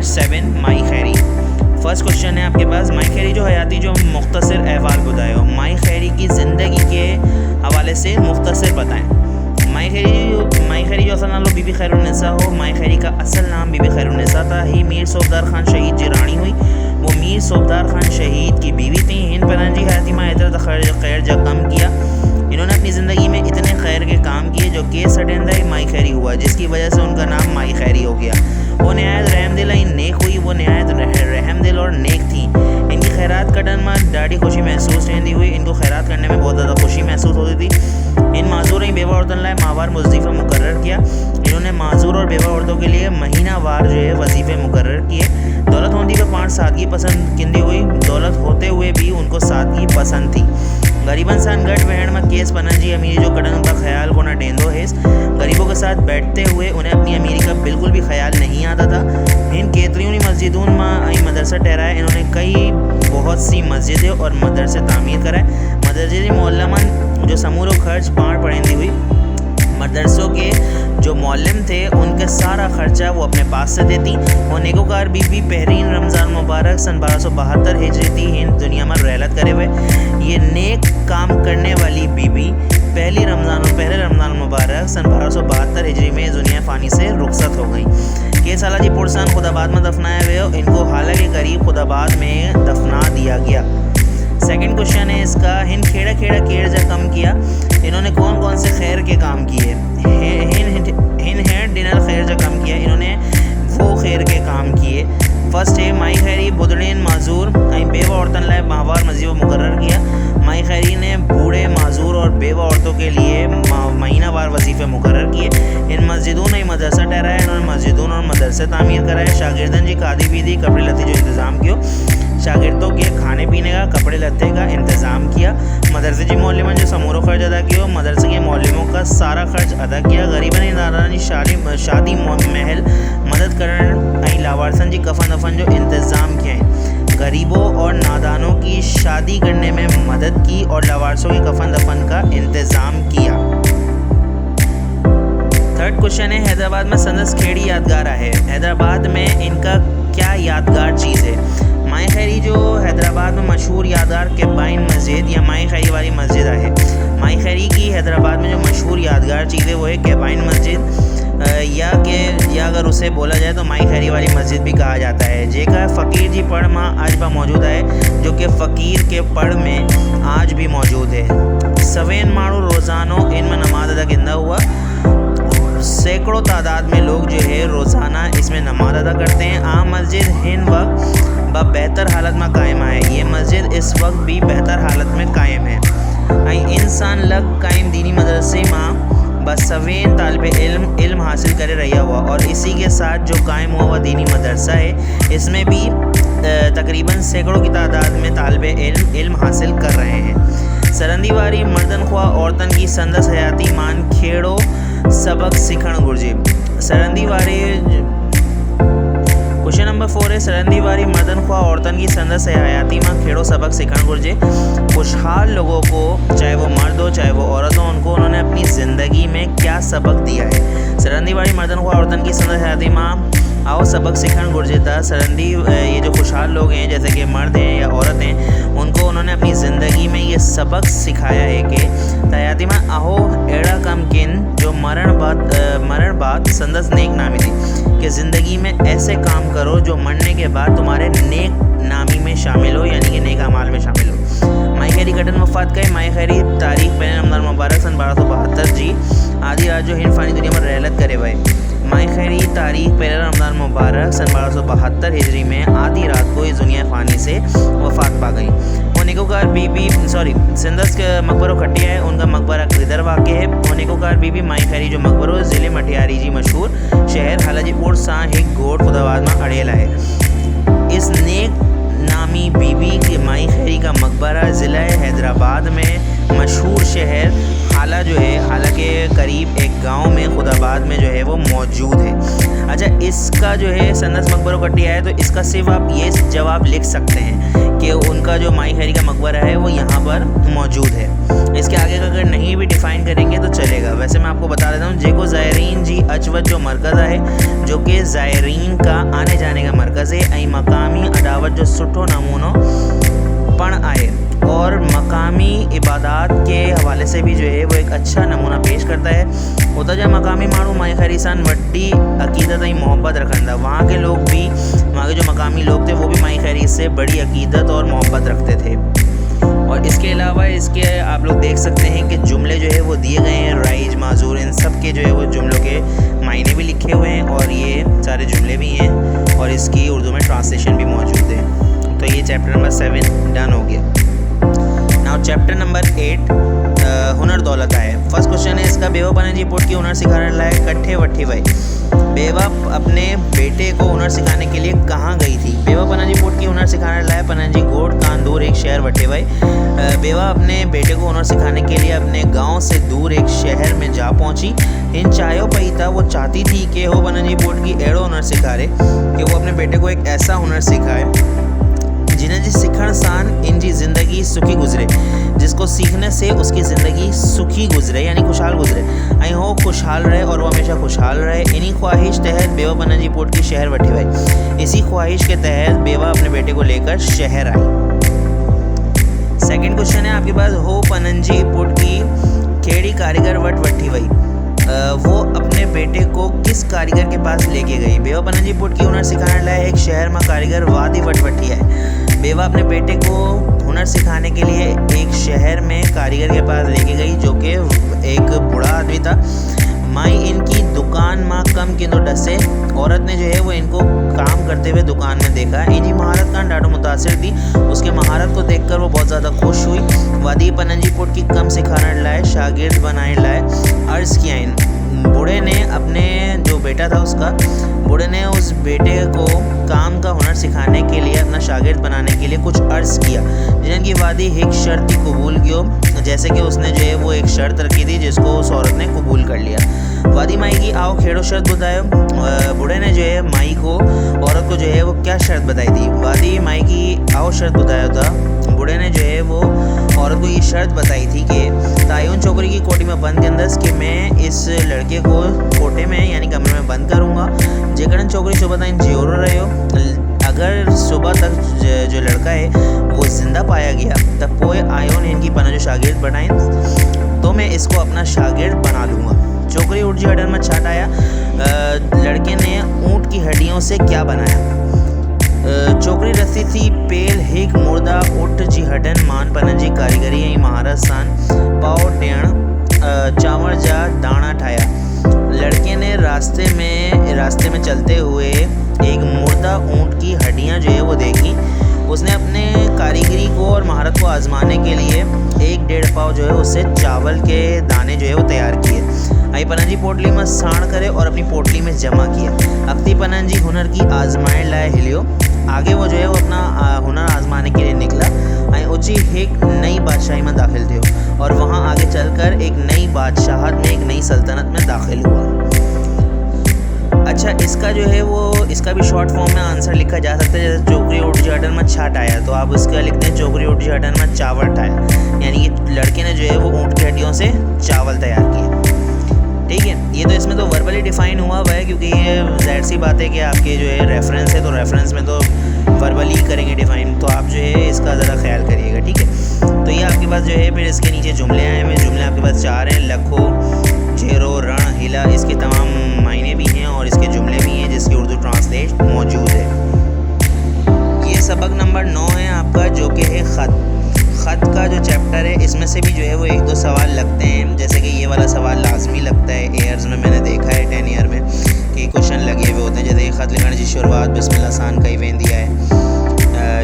Number 7 माई खैरी। First question है आपके पास, माई खैरी जो हयाती जो मुख्तसर अहवाल बताए हो, माई खैरी की ज़िंदगी के हवाले से मुख्तसर बताएं। माई खैरी जो असल नाम लो बीबी खैरुन्निसा हो। माई खैरी का असल नाम बीबी खैरुन्निसा था। ही मीर सोबदार खान शहीद जी रानी हुई। वो मीर सोबदार खान शहीद की बीवी थी। हिंद परांजी हयाती माहिरत खैर जब कम किया। इन्होंने अपनी ज़िंदगी में इतने खैर के काम किए जो केस अटेंदा माई खैरी हुआ, जिसकी वजह से उनका नाम माई खैरी हो गया। वो नहायत रहमदिल नेक हुई। वो नहायत रहमदिल और नेक थी। इनकी खैरात कटन में डाढ़ी खुशी महसूस रहती हुई। इनको खैरात करने में बहुत ज़्यादा खुशी महसूस होती थी। इन माजूर बेवा औरतन लाए माहवार वजीफ़ा मुकर्रर किया। इन्होंने माजूर और बेवा औरतों के लिए महीनावार जो है वजीफ़े मुकर्रर किए। दौलत होती पर 5 सादगी पसंद किंदी हुई। दौलत होते हुए भी उनको सादगी पसंद थी। गरीबन सान गट वहण में केस पनंजी अमीरी जो कटन का ख्याल को न डेंदो हेस। गरीबों के साथ बैठते हुए उन्हें अपनी अमीरी का बिल्कुल भी ख्याल नहीं आता था। इन केतरियों मस्जिदों में मदरसा ठहराया। इन्होंने कई बहुत सी मस्जिदें और मदरसे तामीर कराए। मदरसे मोल्लमन जो समूरो खर्च पाँच पड़ेंदी हुई। मदरसों के जो मौलम थे उनके सारा खर्चा वो अपने पास से देती। और नेकोकार बीबी पहरीन रमज़ान मुबारक सन 1272 हिजरी थी। हिंद दुनिया में रहलत करे हुए ये नेक काम करने वाली बीबी पहले रमज़ान मुबारक सन 1272 हिजरी में दुनिया फ़ानी से रुखसत हो गई। के साला जी पुरसान खुदाबाद में दफनाए हुए। इनको हालांकि करीब खुदाबाद में दफना दिया गया। सेकंड क्वेश्चन है इसका, हिंद खेड़ा खेड़ा केड़ जा कम किया। इन्होंने कौन कौन से खैर के काम किए? हिंद हेड डिनर खैर जा कम किया। इन्होंने वो खैर के काम किए। फर्स्ट है माई खैरी बुदड़ेन माजूर बेवा औरतन लाए माहवार वजीफ़ा मुकर्रर किया। माई खैरी ने बूढ़े माजूर और बेवा औरतों के लिए महीनावार वजीफ़े मुकर्रर किए। इन मस्जिदों ने मदरसा ठहराया। इन्होंने मस्जिदों और मदरसे तामीर कराए। शागिर्दन जी खादी पीदी कपड़े लत्ते जो इंतज़ाम किया। शागिर्दों के खाने पीने का कपड़े लत्ते का इंतज़ाम किया। मदरसे जी मौलमन जो समूरो खर्च अदा किया। मदरसे के मौलमों का सारा खर्च अदा किया। गरीबन दादानी शादी महल मदद करने लावारसन जी कफन दफन जो इंतज़ाम किए हैं। गरीबों और नादानों की शादी करने में मदद की और लावारसों के कफन दफन का इंतज़ाम किया। थर्ड क्वेश्चन है, हैदराबाद में संदस खेड़ी यादगार है। हैदराबाद में इनका क्या यादगार चीज़ है? माई खैरी जो हैदराबाद में मशहूर यादगार केबाइन मस्जिद या माई खैरी वाली मस्जिद है। माई खैरी की हैदराबाद में जो मशहूर यादगार चीज़ है वो है केबाइन मस्जिद या अगर उसे बोला जाए तो माई खैरी वाली मस्जिद भी कहा जाता है। जेका फ़कीर जी पढ़ में आज भी मौजूद है, जो कि फ़कीर के पढ़ में आज भी मौजूद है। सवेन मारू रोज़ानो इनमें नमाज अदा किंदा हुआ। सैकड़ों तादाद में लोग जो है रोज़ाना इसमें नमाज अदा करते हैं। आम मस्जिद हिंद वक्त बेहतर हालत में कायम है। ये मस्जिद इस वक्त भी बेहतर हालत में कायम है। इंसान लग कायम दीनी मदरसे में बस सवेन तालिब इल्म हासिल करे रहा हुआ और इसी के साथ जो कायम हुआ दीनी मदरसा है इसमें भी तकरीबन सैकड़ों की तादाद में तालिब इल्म हासिल कर रहे हैं। सरंदीवारी मर्दन ख्वा औरतन की संदस हयाती मान खेड़ो सबक सीखण घुर्जे। सरंदीवारी क्वेश्चन नंबर 4 है, सरंदीवारी मर्दन ख्वा औरतन की संदस हयाती मां खेड़ो सबक सीखण घुर्जे। खुशहाल लोगों को, चाहे वो मर्द हो चाहे वो औरत हो, उनको उन्होंने अपनी ज़िंदगी में क्या सबक दिया है? सरंदीवारी मर्दन ख्वा औरतन की संदस हयाती मां आओ सबक सीखण घुर्जे था। सरंदी ये जो खुशहाल लोग हैं जैसे कि मर्द हैं या औरत हैं, उनको उन्होंने अपनी ज़िंदगी में ये सबक सिखाया है कि हयाती मां आहो एड़ा कम किन जो मरण बाद संदस नेक नामी थी कि ज़िंदगी में ऐसे काम करो जो मरने के बाद तुम्हारे नेक नामी में शामिल हो, यानी कि नेक अमाल में शामिल हो। माई खैरी कटन वफ़ात का माई खैरी तारीख पहले रमज़ान मुबारक सन 1272 जी आधी रात जो हिंद फ़ानी दुनिया में रहलत करे हुए। माई खैरी तारीख पहले रमज़ान मुबारक सन 1272 हिजरी में आधी रात को इस दुनिया फ़ानी से वफ़ात पा गई। वो नेकोकार बीबी सिंदस के मकबरों खटिया है, उनका मकबरा किधर वाक़ है? वो नेकोकार बीबी माई खैरी जो मकबरों ज़िले मटियारी जी मशहूर शहर हालाजीपुर सां हिक गोट खुदाबाद में अड़ेला है। इस नेक नामी बीबी के माई खैरी का मकबरा ज़िला हैदराबाद में मशहूर शहर हाला जो है हाला के करीब एक गांव में खुदाबाद में जो है वो मौजूद है। अच्छा, इसका जो है संदस मकबरों कटिया है तो इसका सिर्फ आप ये जवाब लिख सकते हैं कि उनका जो माई खैरी का मकबरा है वो यहाँ पर मौजूद है। इसके आगे का अगर नहीं भी डिफ़ाइन करेंगे तो चलेगा। वैसे मैं आपको बता देता हूँ, जेको ज़ायरीन जी अचवत जो मरकज़ है, जो कि ज़ायरीन का आने जाने का मरकज़ है, ऐं मकामी अदावत जो सुठो नमूनो पण आहे और मकामी इबादत के हवाले से भी जो है वो एक अच्छा नमूना पेश करता है। उता जा मकामी माण्हू माई खैरी सां वड्डी अक़ीदत ऐं मोहब्बत रखंदा, वहाँ के लोग भी, वहाँ के जो मकामी लोग थे वो भी माई खैरी से बड़ी अक़ीदत और मोहब्बत रखते थे। और इसके अलावा इसके आप लोग देख सकते हैं कि जुमले जो है वो दिए गए हैं, राइज माजूर, इन सब के जो है वो जुमलों के मायने भी लिखे हुए हैं और ये सारे जुमले भी हैं और इसकी उर्दू में ट्रांसलेशन भी मौजूद है। तो ये चैप्टर नंबर 7 डन हो गया। नाउ चैप्टर नंबर 8 हुनर दौलत आहे। फर्स्ट क्वेश्चन है इसका, बेवा पन जी पुट की हुनर सिखाने लाए कट्ठे वठी वई। बेवा अपने बेटे को हुनर सिखाने के लिए कहाँ गई थी? बेवा पन जी पुट की हुनर सिखाने लाए पन जी गोठ कान दूर एक शहर वठी वई। बेवा अपने बेटे को हुनर सिखाने के लिए अपने गांव से दूर एक शहर में जा पहुंची। इन चायो पई था, वो चाहती थी कि हो पन जी पुट की अहिड़ो हुनर सिखारे कि वो अपने बेटे को एक ऐसा हुनर सिखाए जिन्हें जी सिखण सां इन जी ज़िंदगी सुखी गुजरे, जिसको सीखने से उसकी ज़िंदगी सुखी गुजरे यानी खुशहाल गुजरे, ऐं हो खुशहाल रहे और वो हमेशा खुशहाल रहे। इन्हीं ख्वाहिश तहत बेवा पन जी पुट की शहर वठी वई। इसी ख्वाहिश के तहत बेवा अपने बेटे को लेकर शहर आई। सेकंड क्वेश्चन है आपके पास, हो पन जी पुट की खेड़ी कारीगर वट वठी वई। वो अपने बेटे को किस कारीगर के पास लेके गई? बेवा पन जी पुट की हुनर सिखाने लाए एक शहर में कारीगर वादी वट वठी है। बेवा अपने बेटे को हुनर सिखाने के लिए एक शहर में कारीगर के पास लेके गई जो कि एक बूढ़ा आदमी था। माई इनकी दुकान माँ कम किनो डसे। औरत ने जो है वो इनको काम करते हुए दुकान में देखा। इनकी महारत का डाढो मुतासिर थी। उसके महारत को देखकर वो बहुत ज़्यादा खुश हुई। वादी पन जी पुट की कम सिखाने लाए शागिर्द बनाने लाए अर्ज़ किया। इन बूढ़े ने अपने जो बेटा था उसका, बूढ़े ने उस बेटे को काम का हुनर सिखाने के लिए, अपना शागिर्द बनाने के लिए कुछ अर्ज़ किया, जिनकी वादी एक शर्त ही कबूल कियो। जैसे कि उसने जो है वो एक शर्त रखी थी जिसको उस औरत ने कबूल कर लिया। वादी माई की आओ खेड़ो शर्त बतायो। बूढ़े ने जो है माई को, औरत को जो है वो क्या शर्त बताई थी? वादी माई की आओ शर्त बताया था। बूढ़े ने जो है वो औरत को ये शर्त बताई थी कि तायुन छोकरी की कोठी में बंद कंदस, कि मैं इस लड़के को कोठे में यानी कमरे में बंद करूँगा। जेकॾहिं छोकरी सुबह ताईं जियोरो रहियो, अगर सुबह तक जो लड़का है वो ज़िंदा पाया गया तब पोए आयोन इनकी पन जो शागिर्द बनाइन तो मैं इसको अपना शागिर्द बना लूँगा। छोकरी उठ जी हडन में छाट आया। लड़के ने ऊँट की हड्डियों से क्या बनाया? छोकरी रस्ती थी पेल हिक मुर्दा उठ जी हडन मान पन जी कारीगरी ऐं महारत सां पाव ॾियण चांवर जा दाणा ठाया। लड़के ने रास्ते में चलते हुए एक मुर्दा ऊँट की हड्डियाँ जो है वो देखी। उसने अपने कारीगरी को और महारत को आजमाने के लिए 1-1.5 पाव जो है उससे चावल के दाने जो है वो तैयार किए। आई पन जी पोटली में साण करे और अपनी पोटली में जमा किया। अख्ती पन जी हुनर की आजमाइण लाए हिलियो। आगे वो जो है वो अपना हुनर आजमाने के लिए निकला। ऐं उची एक नई बादशाही में दाखिल थियो और वहाँ आगे चलकर एक नई बादशाहत में, एक नई सल्तनत में दाखिल हुआ। अच्छा, इसका जो है वो, इसका भी शॉर्ट फॉर्म में आंसर लिखा जा सकता है। जैसे चोकरी उठ जी हडन में छाट आया तो आप इसका लिखते हैं चोकरी उठ जी हडन में चावल ठाया, यानी कि लड़के ने जो है वो ऊँट की हड्डियों से चावल तैयार किए। ठीक है, ये तो इसमें तो वर्बली डिफ़ाइन हुआ हुआ है क्योंकि ये ज़ाहिर सी बात है कि आपके जो है रेफरेंस है तो रेफरेंस में तो वर्बली करेंगे डिफ़ाइन, तो आप जो है इसका ज़रा ख्याल करिएगा। ठीक है, तो ये आपके पास जो है फिर इसके नीचे जुमले आए हुए। जुमले आपके पास 4 हैं। लखो, झेरो, रण, हिला, इसके तमाम मायने भी हैं और इसके जुमले भी हैं जिसकी उर्दू ट्रांसलेट मौजूद है। ये सबक नंबर 9 है आपका, जो कि है ख़त का जो चैप्टर है। इसमें से भी जो है वो 1-2 सवाल लगते हैं, जैसे कि ये वाला सवाल लाजमी लगता है एयर्स में, मैंने देखा है 10 ईयर में कि क्वेश्चन लगे हुए होते हैं। जैसे ख़त लिखण जी शुरुआत बिस्मिल्लाह सान कई वेंदी है।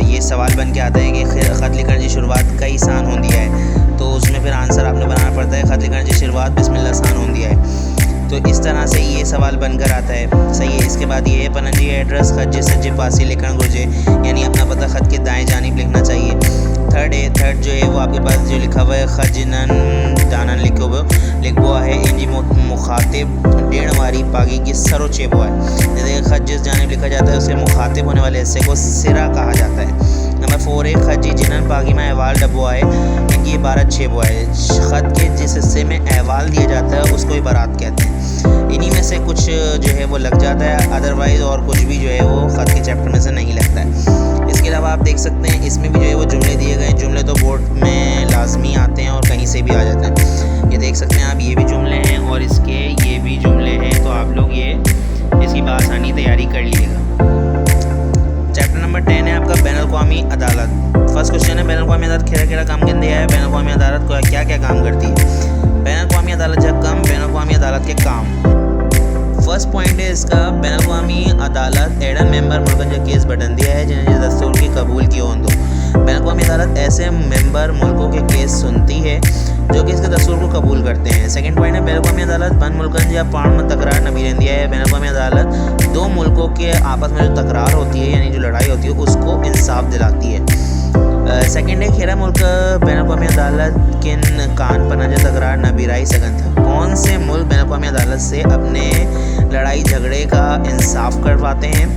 ये सवाल बन के आता है कि ख़त लिखण जी शुरुआत कई सान होंदी है, तो उसमें फिर आंसर आपने बनाना पड़ता है ख़त लिखण जी शुरुआत बिस्मिल्लाह सान होंदी है। तो इस तरह से ये सवाल बनकर आता है। सही है। इसके बाद ये पन जी एड्रेस ख़त जे सज्जे पासे लिखण घुर्जे, यानी अपना पता ख़त के दाएं जानिब लिखना चाहिए। थर्ड जो है वो आपके पास जो लिखा हुआ है ख़त जिनन दानन लिखो है इंजी मुखातिब डेढ़ वारी पागी की सरो चेबो है। जैसे ख़त जिस जानिब लिखा जाता है उसके मुखातिब होने वाले हिस्से को सिरा कहा जाता है। नंबर 4 है ख़त जी जिन्हन पागी में अहवाल डबो आए, इनकी इबारत 6 वो है। ख़त के जिस हिस्से में अहवाल दिया जाता है उसको इबारात कहते हैं। इन्हीं में से कुछ जो है वो लग जाता है, अदरवाइज़ और कुछ भी जो है वो ख़त के चैप्टर में से नहीं लगता है। इसके अलावा आप देख सकते हैं इसमें भी जो है वो जुमले दिए गए हैं। जुमले तो बोर्ड में लाजमी आते हैं और कहीं से भी आ जाते हैं। ये देख सकते हैं आप, ये भी जुमले हैं और इसके ये भी जुमले हैं, तो आप लोग ये इसकी बासानी तैयारी कर लीजिएगा। चैप्टर नंबर 10 है आपका बैनुल-अक़वामी अदालत। फर्स्ट क्वेश्चन है बैनुल-अक़वामी अदालत खेरा काम के दिया है। बैनुल-अक़वामी अदालत को क्या क्या काम करती है? बैनुल-अक़वामी अदालत जब कम बैनुल-अक़वामी अदालत के काम। फर्स्ट पॉइंट है इसका, बैनुल-अक़वामी अदालत एडन मेंबर मुल्कन जो केस बटन दिया है जिन्हें दस्तूर की कबूल की हों दो। बैनुल-अक़वामी अदालत ऐसे मेंबर मुल्कों के केस सुनती है जो कि इसके दस्तूर को कबूल करते हैं। सेकंड पॉइंट है बैनुल-अक़वामी अदालत बन मुल्कन या पाण में तकरार नबी रहती है। बैनुल-अक़वामी अदालत दो मुल्कों के आपस में जो तकरार होती है यानी जो लड़ाई होती है उसको इंसाफ दिलाती है। सेकंड है खेरा मुल्क बैनुल-अक़वामी अदालत किन कान पनाजा तकरार नबी राई सकन था। कौन से मुल्क बैनुल-अक़वामी अदालत से अपने लड़ाई झगड़े का इंसाफ करवाते हैं?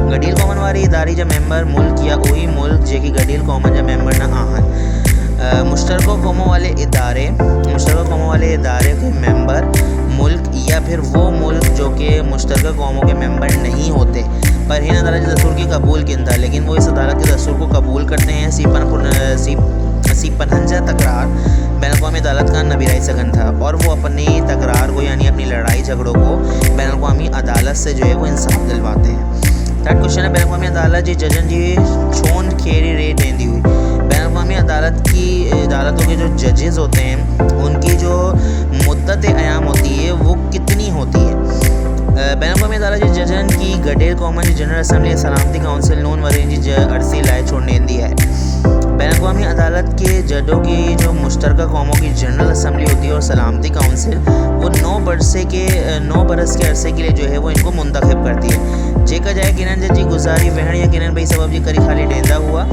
गडील कौमन वाली इदारी जा मेंबर मुल्क या वही मुल्क जेकी गडील कौमन जा मेंबर ना आहन। मुश्तरका कौमों वाले इदारे के मेंबर मुल्क या फिर वो मुल्क जो कि मुश्तरका कौमों के मेंबर नहीं होते पर हिन अदालत दस्तूर की कबूल किन था, लेकिन वो इस अदालत के दस्तूर को कबूल करते हैं। पनहंजा तकरार बैनुल-अक़वामी अदालत का नबी राई सकन था और वो अपनी तकरार को यानी अपनी लड़ाई झगड़ों को बैनुल-अक़वामी अदालत से जो है वो इंसाफ दिलवाते हैं। थर्ड क्वेश्चन है बैनुल-अक़वामी अदालत जी जजन जी छोन खेरी रेट देंदी हुई। बैनुल-अक़वामी अदालतों के जो जजेस होते हैं उनकी जो मुद्दत क़याम होती है वो कितनी होती है? बैनुल-अक़वामी अदालत जी जजन की गडेर कौमन जनरल असम्बली सलामती काउंसिल नून वरीन जी अरसी लाए छोड़ने दी है। बैनुल-अक़वामी अदालत के जजों की जो मुश्तरका कौमों की जनरल असम्बली होती है और सलामती काउंसिल वो 9 बरस के अरसे के लिए जो है वो इनको मुंतखब करती है। जेका जाए किरण जज जी गुजारी वहन या किरण भाई सबब जी करी खाली डेंदा हुआ।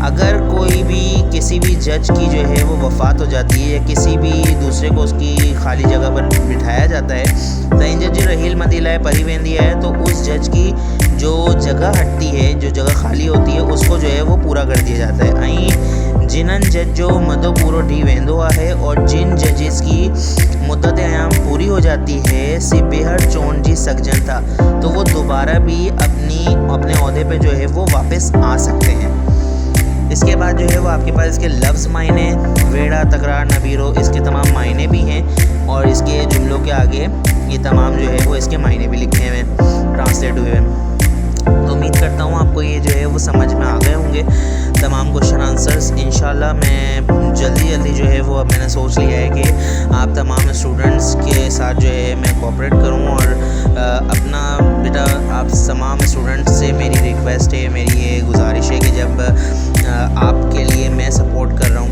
अगर कोई भी किसी भी जज की जो है वो वफ़ात हो जाती है या किसी भी दूसरे को उसकी खाली जगह पर बिठाया जाता है तो इन जज रहील मदीलाए परी वेंदी है, तो उस जज की जो जगह हटती है, जो जगह खाली होती है उसको जो है वो पूरा कर दिया जाता है। ऐं जिन्हनि जज जो मदो पूरो डी वेंदो है और जिन जजिस की मुद्दत क़याम पूरी हो जाती है सी बेहर चोन जी सकजन था, तो वो दोबारा भी अपने ओहदे पे जो है वो वापस आ सकते हैं। इसके बाद जो है वो आपके पास इसके लफ्ज़ मायने वेड़ा तकरार नबीरो इसके तमाम मायने भी हैं और इसके जुमलों के आगे ये तमाम जो है वो इसके मायने भी लिखे हुए हैं, ट्रांसलेट हुए हैं। तो उम्मीद करता हूँ आपको ये जो है वो समझ में आ गए होंगे तमाम क्वेश्चन आंसर्स। इंशाल्लाह मैं जल्दी जो है वो अब मैंने सोच लिया है कि आप तमाम स्टूडेंट्स के साथ जो है मैं कोऑपरेट करूँ और अपना बेटा आप तमाम स्टूडेंट्स से मेरी रिक्वेस्ट है, मेरी ये गुजारिश है कि जब आपके लिए मैं सपोर्ट कर रहा हूँ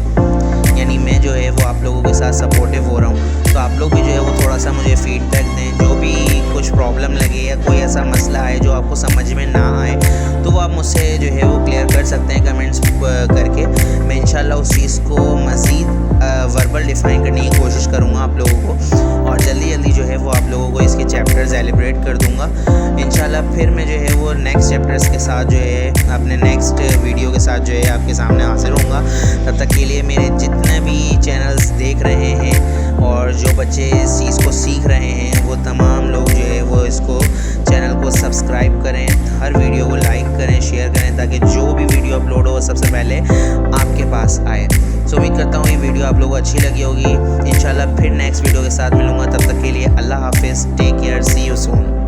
यानी मैं जो है वो आप लोगों के साथ सपोर्टिव हो रहा हूँ, तो आप लोग भी जो है वो थोड़ा सा मुझे फीडबैक दें। जो भी कुछ प्रॉब्लम लगे या कोई ऐसा मसला है जो आपको समझ में ना आए तो वो आप मुझसे जो है वो क्लियर कर सकते हैं कमेंट्स करके। मैं इंशाल्लाह उस चीज़ को मज़ीद वर्बल डिफ़ाइन करने की कोशिश करूँगा आप लोगों को और जल्दी जो है वो आप लोगों को इसके चैप्टर्स एलिब्रेट कर दूँगा इंशाल्लाह। फिर मैं जो है वो नेक्स्ट चैप्टर्स के साथ जो है अपने नेक्स्ट वीडियो के साथ जो है आपके सामने हाजिर होऊंगा। तब तक के लिए मेरे जितने भी चैनल्स देख रहे हैं और जो बच्चे इस चीज़ को सीख रहे हैं वो तमाम लोग जो है वो इसको चैनल को सब्सक्राइब करें, हर वीडियो को लाइक करें, शेयर करें ताकि जो भी वीडियो अपलोड हो सबसे पहले आपके पास आए। सो उम्मीद करता हूँ ये वीडियो आप लोगों को अच्छी लगी होगी। इंशाल्लाह फिर नेक्स्ट वीडियो के साथ मिलूँगा, तब तक के लिए अल्लाह हाफिज़, take care, see you soon.